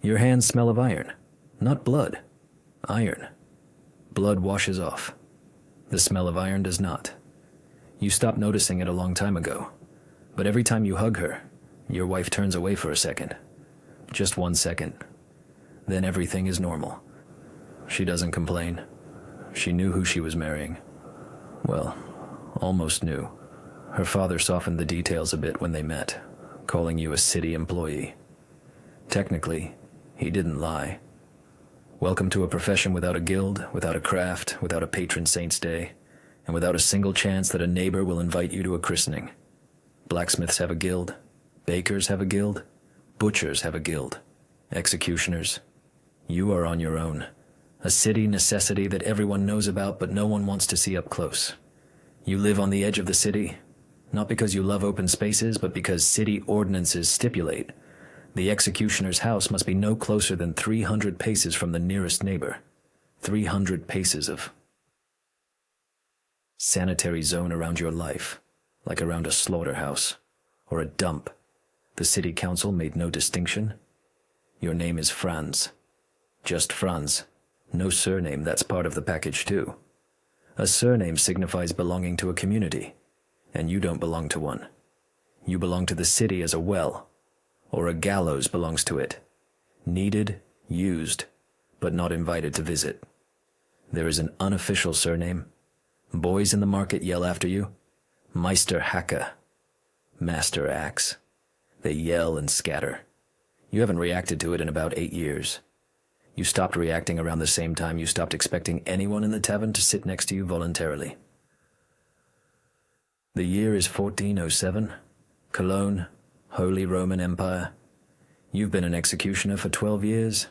Your hands smell of iron. Not blood. Iron. Blood washes off. The smell of iron does not. You stopped noticing it a long time ago. But every time you hug her, your wife turns away for a second. Just 1 second. Then everything is normal. She doesn't complain. She knew who she was marrying. Well, almost knew. Her father softened the details a bit when they met, calling you a city employee. Technically, he didn't lie. Welcome to a profession without a guild, without a craft, without a patron saint's day, and without a single chance that a neighbor will invite you to a christening. Blacksmiths have a guild. Bakers have a guild. Butchers have a guild. Executioners. You are on your own. A city necessity that everyone knows about but no one wants to see up close. You live on the edge of the city, not because you love open spaces, but because city ordinances stipulate the executioner's house must be no closer than 300 paces from the nearest neighbor. 300 paces of sanitary zone around your life, like around a slaughterhouse or a dump. The city council made no distinction. Your name is Franz. Just Franz. No surname, that's part of the package too. A surname signifies belonging to a community, and you don't belong to one. You belong to the city as a well, or a gallows belongs to it. Needed, used, but not invited to visit. There is an unofficial surname. Boys in the market yell after you. Meister Hacke. Master Axe. They yell and scatter. You haven't reacted to it in about 8 years. You stopped reacting around the same time you stopped expecting anyone in the tavern to sit next to you voluntarily. The year is 1407. Cologne, Holy Roman Empire. You've been an executioner for 12 years.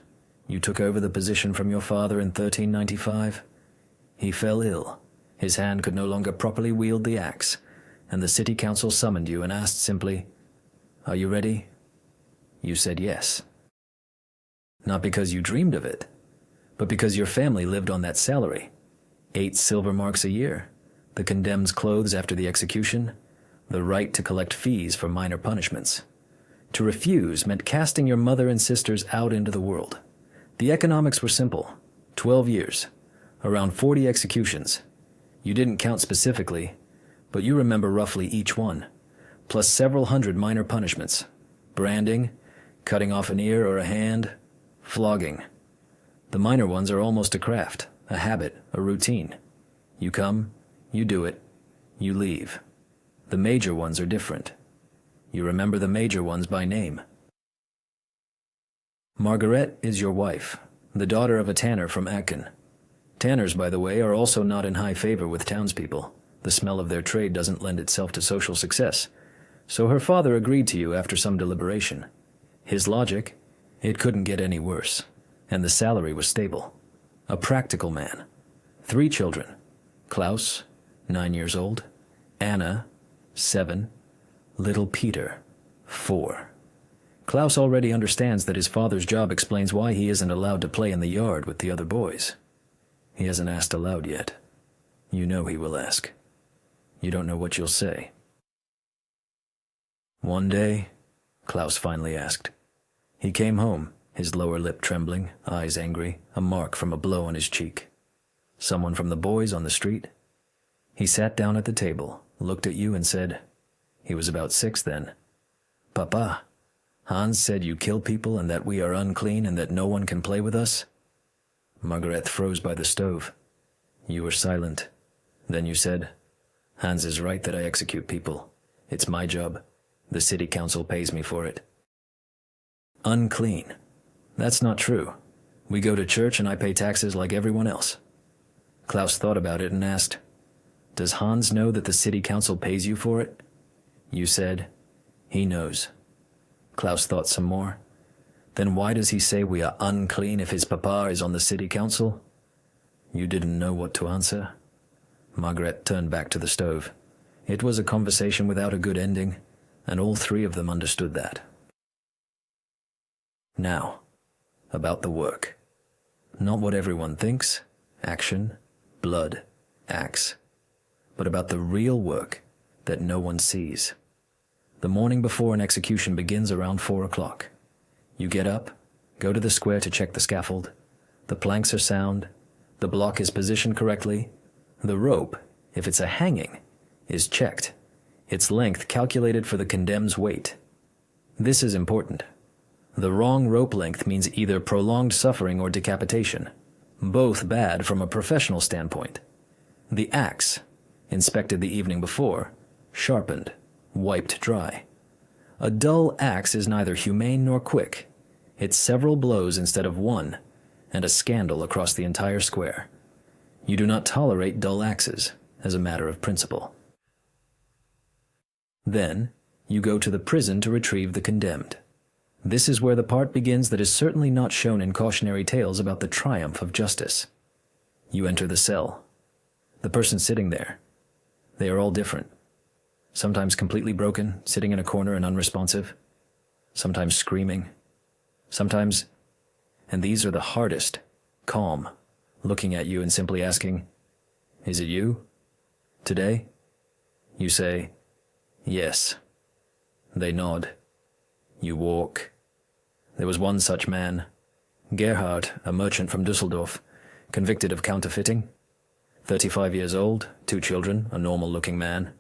You took over the position from your father in 1395. He fell ill. His hand could no longer properly wield the axe, and the city council summoned you and asked simply, "Are you ready?" You said yes. Not because you dreamed of it, but because your family lived on that salary. 8 silver marks a year, the condemned's clothes after the execution, the right to collect fees for minor punishments. To refuse meant casting your mother and sisters out into the world. The economics were simple. 12 years, around 40 executions. You didn't count specifically, but you remember roughly each one, plus several hundred minor punishments. Branding, cutting off an ear or a hand, flogging. The minor ones are almost a craft, a habit, a routine. You come, you do it, you leave. The major ones are different. You remember the major ones by name. Margaret is your wife, the daughter of a tanner from Aachen. Tanners, by the way, are also not in high favor with townspeople. The smell of their trade doesn't lend itself to social success. So her father agreed to you after some deliberation. His logic, it couldn't get any worse, and the salary was stable. A practical man. 3 children. Klaus, 9 years old. Anna, 7. Little Peter, 4. Klaus already understands that his father's job explains why he isn't allowed to play in the yard with the other boys. He hasn't asked aloud yet. You know he will ask. You don't know what you'll say. One day, Klaus finally asked. He came home, his lower lip trembling, eyes angry, a mark from a blow on his cheek. Someone from the boys on the street? He sat down at the table, looked at you and said, he was about 6 then, "Papa, Hans said you kill people and that we are unclean and that no one can play with us?" Margaret froze by the stove. You were silent. Then you said, "Hans is right that I execute people. It's my job. The city council pays me for it." Unclean. That's not true. We go to church and I pay taxes like everyone else. Klaus thought about it and asked, "Does Hans know that the city council pays you for it?" You said, "He knows." Klaus thought some more. Then why does he say we are unclean if his papa is on the city council? You didn't know what to answer. Margaret turned back to the stove. It was a conversation without a good ending, and all 3 of them understood that. Now, about the work. Not what everyone thinks, action, blood, axe, but about the real work that no one sees. The morning before an execution begins around 4 o'clock. You get up, Go to the square to check the scaffold. The planks are sound. The block is positioned correctly. The rope, if it's a hanging, is checked. Its length calculated for the condemned's weight. This is important. The wrong rope length means either prolonged suffering or decapitation, both bad from a professional standpoint. The axe, inspected the evening before, sharpened, wiped dry. A dull axe is neither humane nor quick. It's several blows instead of one, and a scandal across the entire square. You do not tolerate dull axes, as a matter of principle. Then, you go to the prison to retrieve the condemned. This is where the part begins that is certainly not shown in cautionary tales about the triumph of justice. You enter the cell. The person sitting there. They are all different. Sometimes completely broken, sitting in a corner and unresponsive. Sometimes screaming. Sometimes, and these are the hardest, calm, looking at you and simply asking, "Is it you? Today?" You say, "Yes." They nod. You walk. There was one such man, Gerhard, a merchant from Dusseldorf, convicted of counterfeiting. 35 years old, 2 children, a normal-looking man.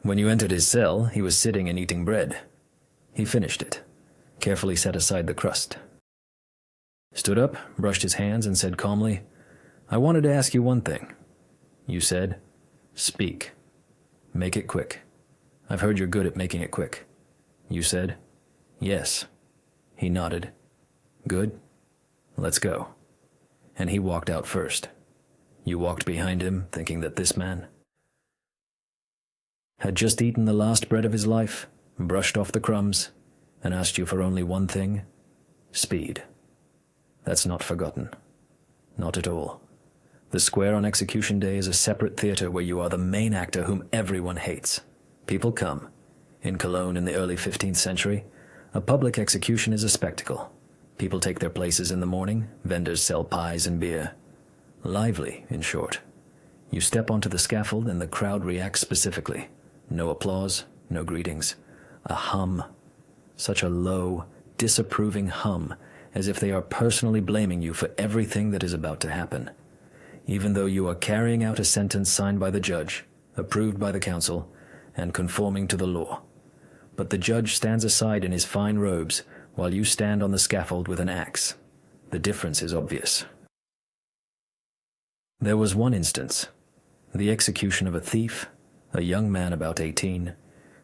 When you entered his cell, he was sitting and eating bread. He finished it, carefully set aside the crust. Stood up, brushed his hands, and said calmly, "I wanted to ask you one thing." You said, "Speak. Make it quick. I've heard you're good at making it quick." You said, "Yes." He nodded. "Good. Let's go." And he walked out first. You walked behind him, thinking that this man had just eaten the last bread of his life, brushed off the crumbs, and asked you for only one thing: speed. That's not forgotten. Not at all. The square on execution day is a separate theater where you are the main actor whom everyone hates. People come. In Cologne in the early 15th century, a public execution is a spectacle. People take their places in the morning, vendors sell pies and beer. Lively, in short. You step onto the scaffold and the crowd reacts specifically. No applause, no greetings. A hum. Such a low, disapproving hum, as if they are personally blaming you for everything that is about to happen. Even though you are carrying out a sentence signed by the judge, approved by the council, and conforming to the law. But the judge stands aside in his fine robes while you stand on the scaffold with an axe. The difference is obvious. There was one instance, the execution of a thief, a young man about 18,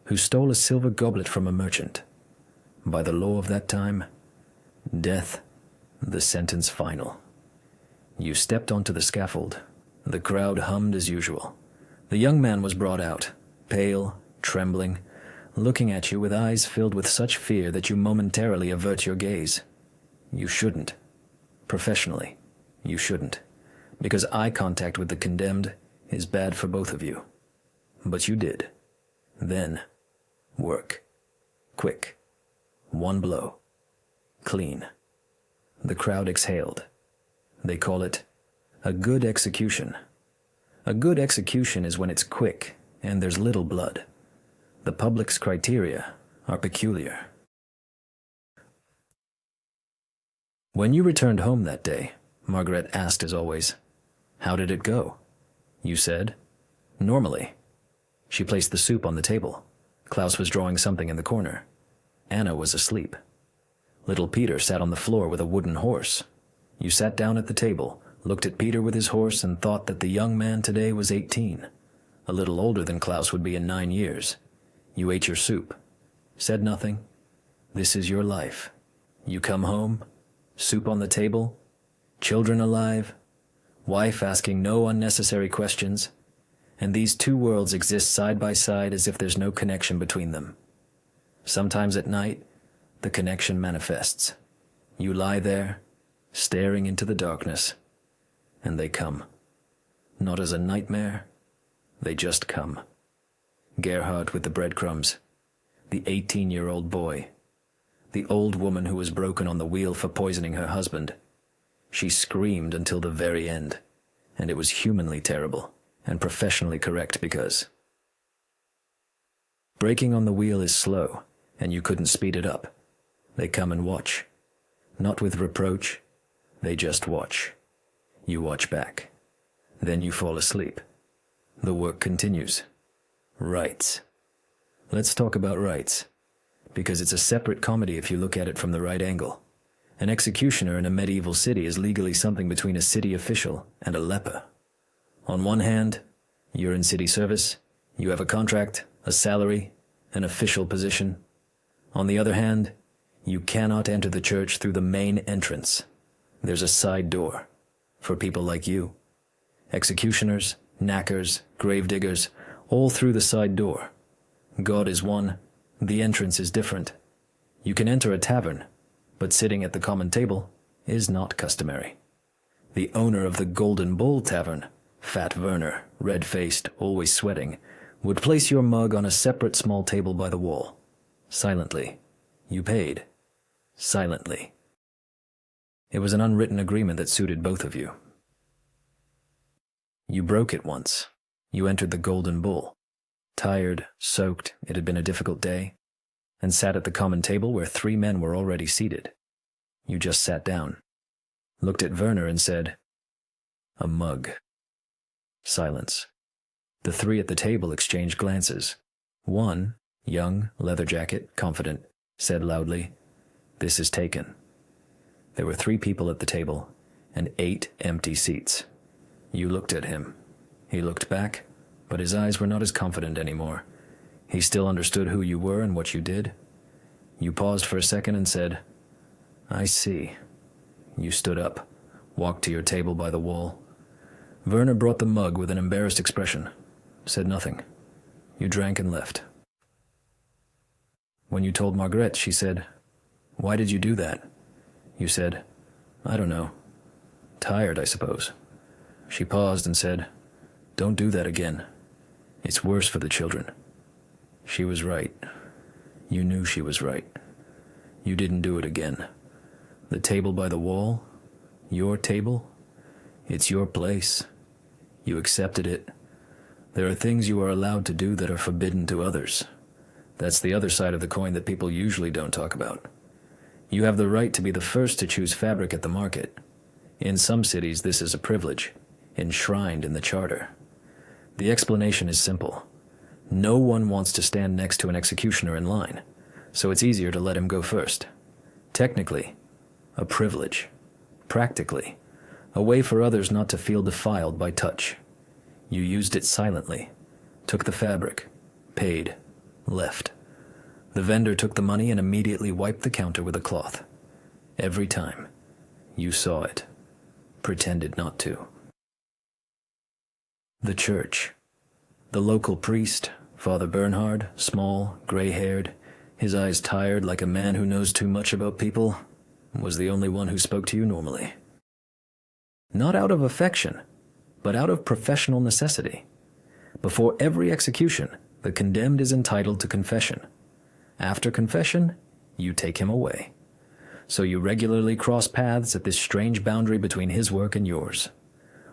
who stole a silver goblet from a merchant. By the law of that time, death, the sentence final. You stepped onto the scaffold. The crowd hummed as usual. The young man was brought out, pale, trembling, looking at you with eyes filled with such fear that you momentarily avert your gaze. You shouldn't. Professionally, you shouldn't, because eye contact with the condemned is bad for both of you. But you did. Then, work. Quick. One blow. Clean. The crowd exhaled. They call it a good execution. A good execution is when it's quick and there's little blood. The public's criteria are peculiar. When you returned home that day, Margaret asked as always, "How did it go?" You said, "Normally." She placed the soup on the table. Klaus was drawing something in the corner. Anna was asleep. Little Peter sat on the floor with a wooden horse. You sat down at the table, looked at Peter with his horse, and thought that the young man today was 18. A little older than Klaus would be in 9 years. You ate your soup. Said nothing. This is your life. You come home, soup on the table, children alive, wife asking no unnecessary questions, and these two worlds exist side by side as if there's no connection between them. Sometimes at night, the connection manifests. You lie there, staring into the darkness, and they come. Not as a nightmare, they just come. Gerhard with the breadcrumbs, the 18-year-old boy, the old woman who was broken on the wheel for poisoning her husband. She screamed until the very end, and it was humanly terrible and professionally correct because breaking on the wheel is slow, and you couldn't speed it up. They come and watch. not with reproach. They just watch. You watch back. Then you fall asleep. The work continues. Rites. Let's talk about rites, because it's a separate comedy if you look at it from the right angle. An executioner in a medieval city is legally something between a city official and a leper. On one hand, you're in city service, you have a contract, a salary, an official position. On the other hand, you cannot enter the church through the main entrance. There's a side door for people like you. Executioners, knackers, gravediggers, all through the side door. God is one, the entrance is different. You can enter a tavern, but sitting at the common table is not customary. The owner of the Golden Bull Tavern, Fat Werner, red-faced, always sweating, would place your mug on a separate small table by the wall. Silently. You paid. Silently. It was an unwritten agreement that suited both of you. You broke it once. You entered the Golden Bull. Tired, soaked, it had been a difficult day, and sat at the common table where 3 men were already seated. You just sat down, looked at Werner and said, "A mug." Silence. The 3 at the table exchanged glances. One, young, leather jacket, confident, said loudly, "This is taken." There were 3 people at the table, and 8 empty seats. You looked at him. He looked back, but his eyes were not as confident anymore. He still understood who you were and what you did. You paused for a second and said, "I see." You stood up, walked to your table by the wall. Werner brought the mug with an embarrassed expression, said nothing. You drank and left. When you told Margaret, she said, "Why did you do that?" You said, "I don't know. Tired, I suppose." She paused and said, "Don't do that again. It's worse for the children." She was right. You knew she was right. You didn't do it again. The table by the wall, your table, it's your place. You accepted it. There are things you are allowed to do that are forbidden to others. That's the other side of the coin that people usually don't talk about. You have the right to be the first to choose fabric at the market. In some cities, this is a privilege, enshrined in the charter. The explanation is simple. No one wants to stand next to an executioner in line, so it's easier to let him go first. Technically, a privilege. Practically, a way for others not to feel defiled by touch. You used it silently, took the fabric, paid, left. The vendor took the money and immediately wiped the counter with a cloth. Every time. You saw it. Pretended not to. The church. The local priest, Father Bernhard, small, gray-haired, his eyes tired like a man who knows too much about people, was the only one who spoke to you normally. Not out of affection, but out of professional necessity. Before every execution, the condemned is entitled to confession. After confession, you take him away. So you regularly cross paths at this strange boundary between his work and yours.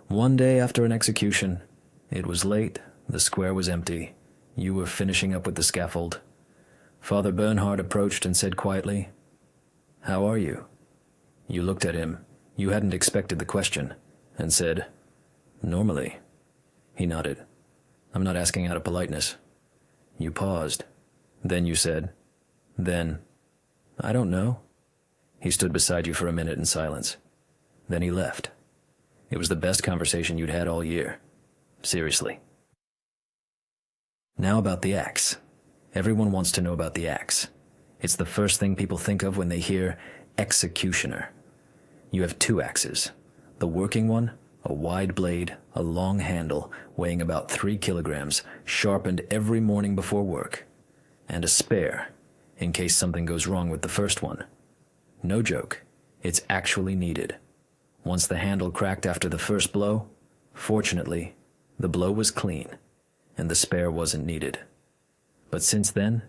One day after an execution, it was late, the square was empty, you were finishing up with the scaffold. Father Bernhard approached and said quietly, "How are you?" You looked at him, you hadn't expected the question, and said, "Normally." He nodded. "I'm not asking out of politeness." You paused. Then you said, I don't know." He stood beside you for a minute in silence. Then he left. It was the best conversation you'd had all year. Seriously. Now about the axe. Everyone wants to know about the axe. It's the first thing people think of when they hear executioner. You have 2 axes. The working one, a wide blade, a long handle, weighing about 3 kilograms, sharpened every morning before work. And a spare, in case something goes wrong with the first one. No joke, it's actually needed. Once the handle cracked after the first blow, fortunately, the blow was clean, and the spare wasn't needed. But since then,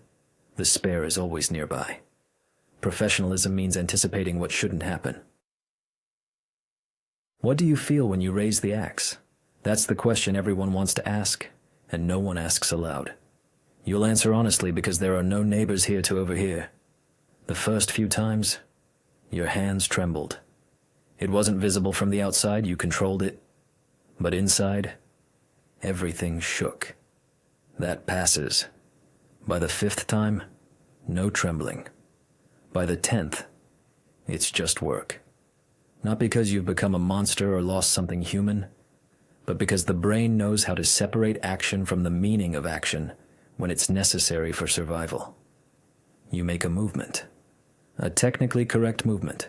the spare is always nearby. Professionalism means anticipating what shouldn't happen. What do you feel when you raise the axe? That's the question everyone wants to ask, and no one asks aloud. You'll answer honestly because there are no neighbors here to overhear. The first few times, Your hands trembled. It wasn't visible from the outside, you controlled it. But inside, everything shook. That passes. By the 5th time, no trembling. By the 10th, it's just work. Not because you've become a monster or lost something human, but because the brain knows how to separate action from the meaning of action when it's necessary for survival. You make a movement. A technically correct movement.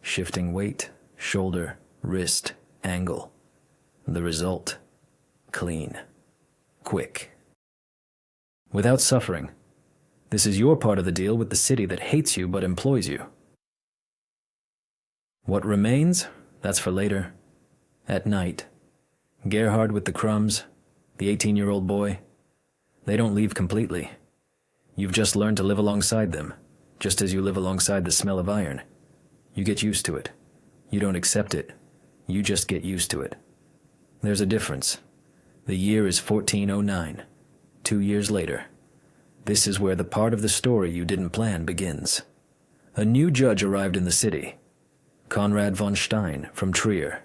Shifting weight, shoulder, wrist, angle. The result, clean. Quick. Without suffering. This is your part of the deal with the city that hates you but employs you. What remains, that's for later. At night, Gerhard with the crumbs, the 18-year-old boy, they don't leave completely. You've just learned to live alongside them, just as you live alongside the smell of iron. You get used to it. You don't accept it. You just get used to it. There's a difference. The year is 1409. 2 years later. This is where the part of the story you didn't plan begins. A new judge arrived in the city. Conrad von Stein from Trier.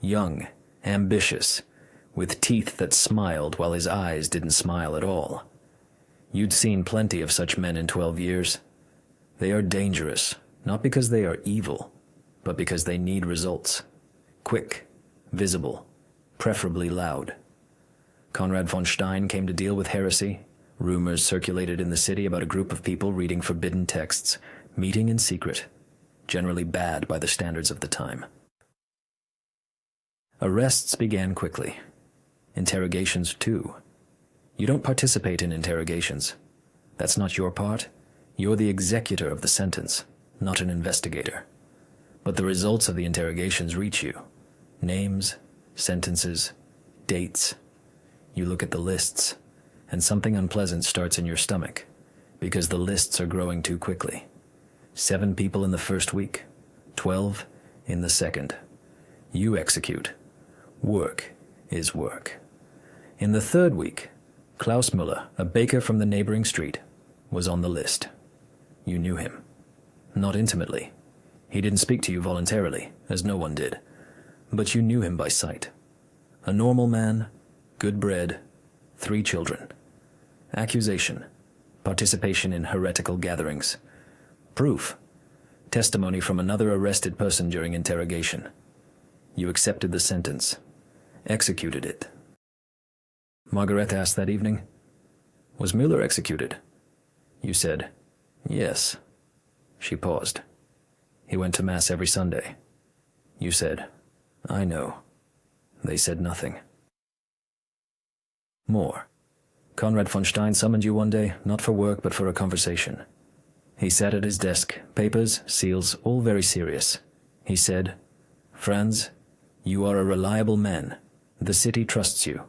Young, ambitious, with teeth that smiled while his eyes didn't smile at all. You'd seen plenty of such men in 12 years. They are dangerous, not because they are evil, but because they need results. Quick, visible, preferably loud. Conrad von Stein came to deal with heresy. Rumors circulated in the city about a group of people reading forbidden texts, meeting in secret, generally bad by the standards of the time. Arrests began quickly. Interrogations, too. You don't participate in interrogations. That's not your part. You're the executor of the sentence, not an investigator. But the results of the interrogations reach you. Names, sentences, dates. You look at the lists, and something unpleasant starts in your stomach, because the lists are growing too quickly. 7 people in the first week, 12 in the second. You execute. Work is work. In the 3rd week, Klaus Müller, a baker from the neighboring street, was on the list. You knew him. Not intimately. He didn't speak to you voluntarily, as no one did. But you knew him by sight. A normal man, good bred, 3 children. Accusation, participation in heretical gatherings. Proof, testimony from another arrested person during interrogation. You accepted the sentence, executed it. Margaret asked that evening, "Was Müller executed?" You said, "Yes." She paused. "He went to Mass every Sunday." You said, "I know." They said nothing. More. Conrad von Stein summoned you one day, not for work, but for a conversation. He sat at his desk, papers, seals, all very serious. He said, "Franz, you are a reliable man. The city trusts you."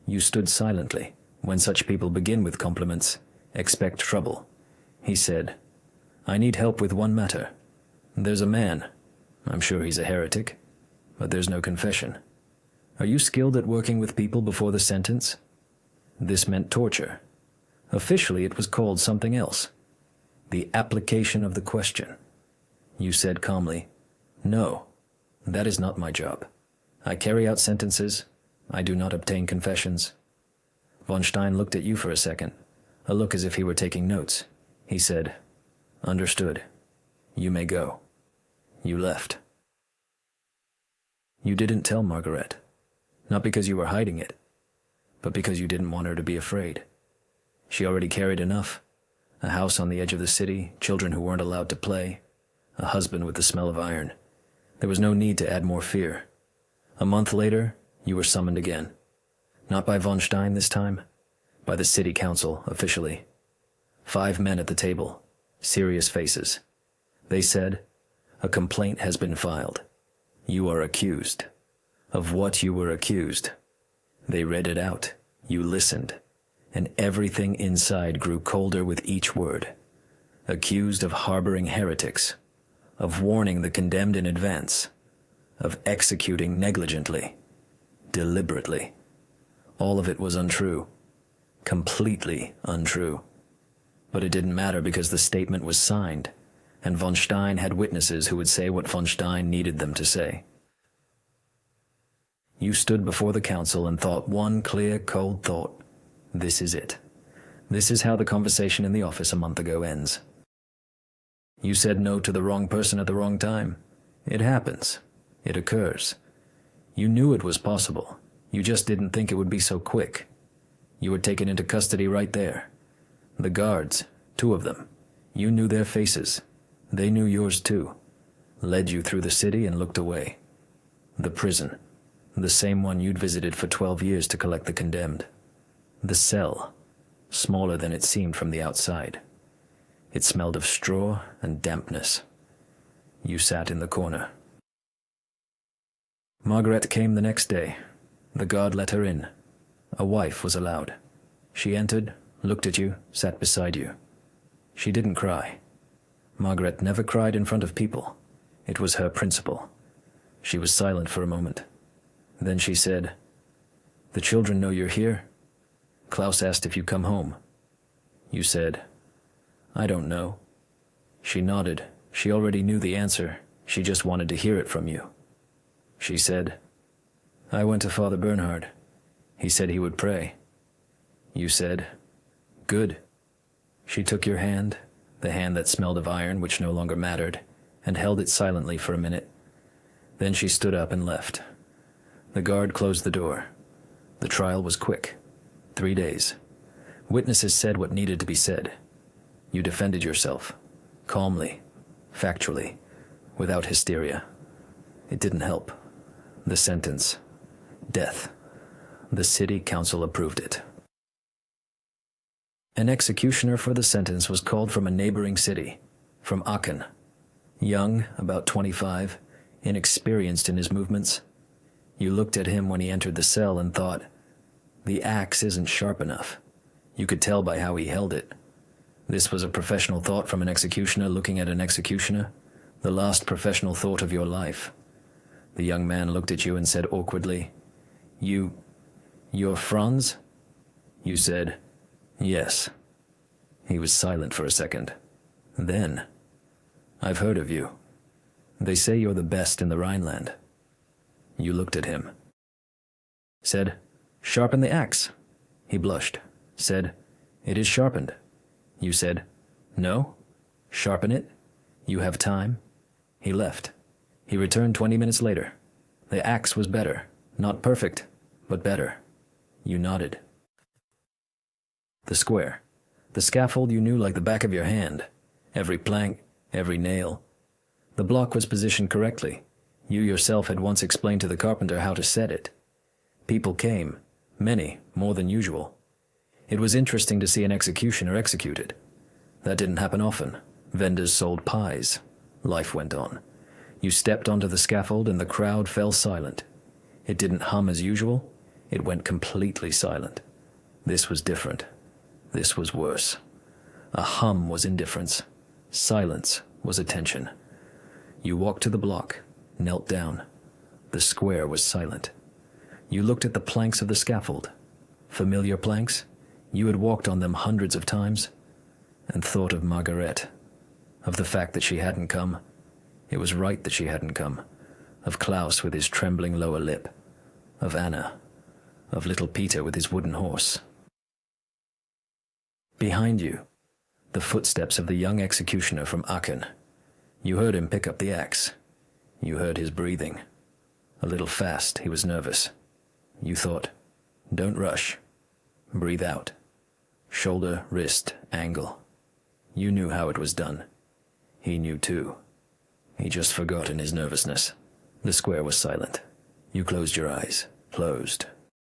You stood silently. When such people begin with compliments, expect trouble. He said, "I need help with one matter. There's a man. I'm sure he's a heretic, but there's no confession. Are you skilled at working with people before the sentence?" This meant torture. Officially, it was called something else. The application of the question. You said calmly, "No, that is not my job. I carry out sentences. I do not obtain confessions." Von Stein looked at you for a second, a look as if he were taking notes. He said, "Understood. You may go." You left. You didn't tell Margaret, not because you were hiding it, but because you didn't want her to be afraid. She already carried enough. A house on the edge of the city, children who weren't allowed to play, a husband with the smell of iron. There was no need to add more fear. A month later, you were summoned again. Not by von Stein this time, by the city council, officially. 5 men at the table, serious faces. They said, "A complaint has been filed. You are accused." Of what you were accused. They read it out. You listened. And everything inside grew colder with each word. Accused of harboring heretics. Of warning the condemned in advance. Of executing negligently. Deliberately. All of it was untrue. Completely untrue. But it didn't matter because the statement was signed. and von Stein had witnesses who would say what von Stein needed them to say. You stood before the council and thought one clear, cold thought. This is it. This is how the conversation in the office a month ago ends. You said no to the wrong person at the wrong time. It happens. It occurs. You knew it was possible. You just didn't think it would be so quick. You were taken into custody right there. The guards, 2 of them. You knew their faces. They knew yours too. Led you through the city and looked away. The prison. The same one you'd visited for 12 years to collect the condemned. The cell. Smaller than it seemed from the outside. It smelled of straw and dampness. You sat in the corner. Margaret came the next day. The guard let her in. A wife was allowed. She entered, looked at you, sat beside you. She didn't cry. Margaret never cried in front of people. It was her principle. She was silent for a moment. Then she said, "The children know you're here?" Klaus asked if you come home. You said, "I don't know." She nodded. She already knew the answer. She just wanted to hear it from you. She said, "I went to Father Bernhard. He said he would pray." You said, "Good." She took your hand, the hand that smelled of iron which no longer mattered, and held it silently for a minute. Then she stood up and left. The guard closed the door. The trial was quick. 3 days. Witnesses said what needed to be said. You defended yourself, calmly, factually, without hysteria. It didn't help. The sentence, death. The city council approved it. An executioner for the sentence was called from a neighboring city, from Aachen. Young, about 25, inexperienced in his movements. You looked at him when he entered the cell and thought, the axe isn't sharp enough. You could tell by how he held it. This was a professional thought from an executioner looking at an executioner, the last professional thought of your life. The young man looked at you and said awkwardly, You're Franz? You said, "Yes." He was silent for a second. Then, "I've heard of you. They say you're the best in the Rhineland." You looked at him. Said, "Sharpen the axe." He blushed. Said, "It is sharpened." You said, "No? Sharpen it? You have time?" He left. He returned 20 minutes later. The axe was better. Not perfect, but better. You nodded. The square. The scaffold you knew like the back of your hand. Every plank, every nail. The block was positioned correctly. You yourself had once explained to the carpenter how to set it. People came. Many, more than usual. It was interesting to see an executioner executed. That didn't happen often. Vendors sold pies. Life went on. You stepped onto the scaffold and the crowd fell silent. It didn't hum as usual. It went completely silent. This was different. This was worse. A hum was indifference. Silence was attention. You walked to the block, knelt down. The square was silent. You looked at the planks of the scaffold. Familiar planks? You had walked on them hundreds of times, and thought of Margaret, of the fact that she hadn't come. It was right that she hadn't come. Of Klaus with his trembling lower lip. Of Anna. Of little Peter with his wooden horse. Behind you, the footsteps of the young executioner from Aachen. You heard him pick up the axe. You heard his breathing. A little fast, he was nervous. You thought, don't rush. Breathe out. Shoulder, wrist, angle. You knew how it was done. He knew too. He just forgot in his nervousness. The square was silent. You closed your eyes. Closed.